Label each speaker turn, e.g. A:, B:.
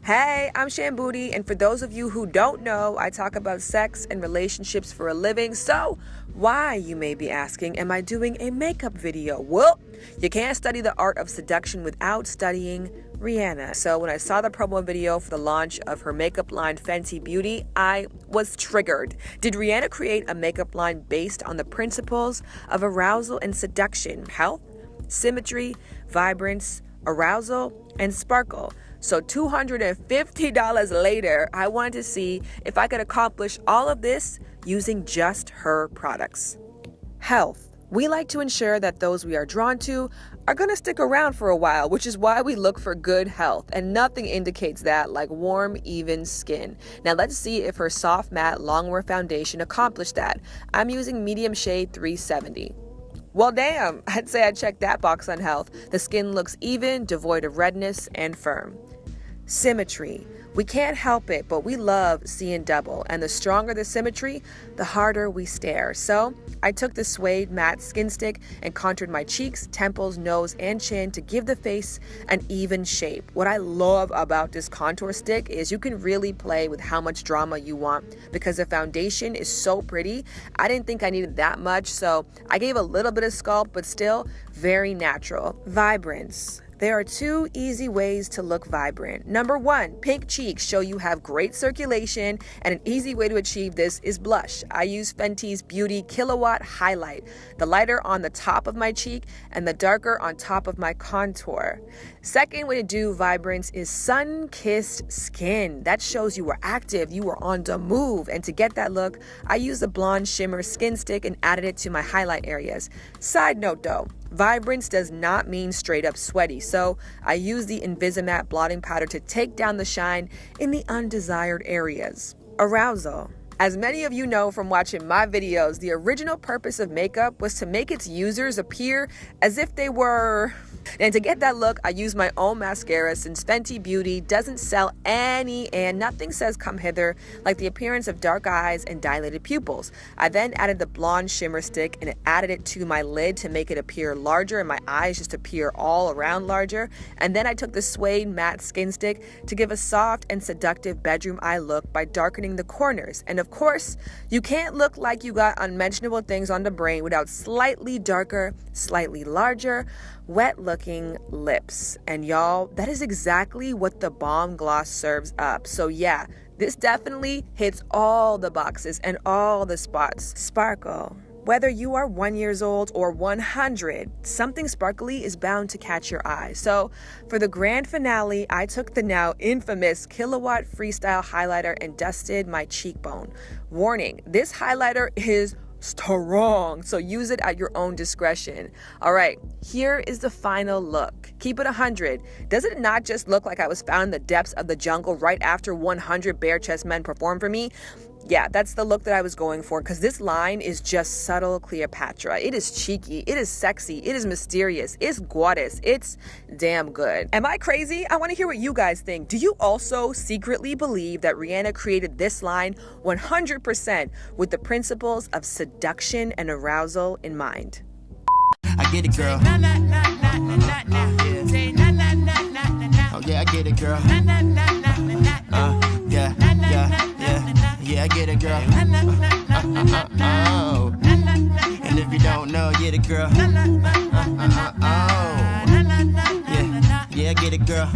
A: Hey, I'm Shambooty, and for those of you who don't know, I talk about sex and relationships for a living. So, why, you may be asking, am I doing a makeup video? Well, you can't study the art of seduction without studying Rihanna. So when I saw the promo video for the launch of her makeup line Fenty Beauty, I was triggered. Did Rihanna create a makeup line based on the principles of arousal and seduction, health, symmetry, vibrance, arousal, and sparkle? So $250 later, I wanted to see if I could accomplish all of this using just her products. Health. We like to ensure that those we are drawn to are going to stick around for a while, which is why we look for good health, and nothing indicates that like warm, even skin. Now let's see if her soft matte longwear foundation accomplished that. I'm using medium shade 370. Well, damn, I'd say I checked that box on health. The skin looks even, devoid of redness, and firm. Symmetry. We can't help it, but we love seeing double, and the stronger the symmetry, the harder we stare. So I took the suede matte skin stick and contoured my cheeks, temples, nose, and chin to give the face an even shape. What I love about this contour stick is you can really play with how much drama you want because the foundation is so pretty. I didn't think I needed that much, so I gave a little bit of sculpt, but still very natural. Vibrance. There are two easy ways to look vibrant. Number one, pink cheeks show you have great circulation, and an easy way to achieve this is blush. I use Fenty's Beauty Kilowatt Highlight, the lighter on the top of my cheek and the darker on top of my contour. Second way to do vibrance is sun-kissed skin. That shows you are active, you are on the move, and to get that look, I use the blonde shimmer skin stick and added it to my highlight areas. Side note though, vibrance does not mean straight up sweaty, so I use the Invisimatte blotting powder to take down the shine in the undesired areas. Arousal. As many of you know from watching my videos, the original purpose of makeup was to make its users appear as if they were... And to get that look, I use my own mascara since Fenty Beauty doesn't sell any, and nothing says come hither like the appearance of dark eyes and dilated pupils. I then added the blonde shimmer stick and added it to my lid to make it appear larger and my eyes just appear all around larger. And then I took the suede matte skin stick to give a soft and seductive bedroom eye look by darkening the corners. And of course, you can't look like you got unmentionable things on the brain without slightly darker, slightly larger, wet-looking lips. And y'all, that is exactly what the Balm Gloss serves up. So yeah, this definitely hits all the boxes and all the spots. Sparkle. Whether you are 1 year old or 100, something sparkly is bound to catch your eye. So for the grand finale, I took the now infamous Kilowatt Freestyle highlighter and dusted my cheekbone. Warning, this highlighter is strong, so use it at your own discretion. All right, here is the final look. Keep it 100. Does it not just look like I was found in the depths of the jungle right after 100 bare chest men performed for me? Yeah, that's the look that I was going for, because this line is just subtle Cleopatra. It is cheeky, it is sexy, it is mysterious, it's goddess, it's damn good. Am I crazy? I want to hear what you guys think. Do you also secretly believe that Rihanna created this line 100% with the principles of seduction and arousal in mind?
B: I get it, girl. Oh yeah, I get it, girl. Yeah, I get it, girl. Oh. And if you don't know, get it, girl. Oh. Yeah, I get it, girl.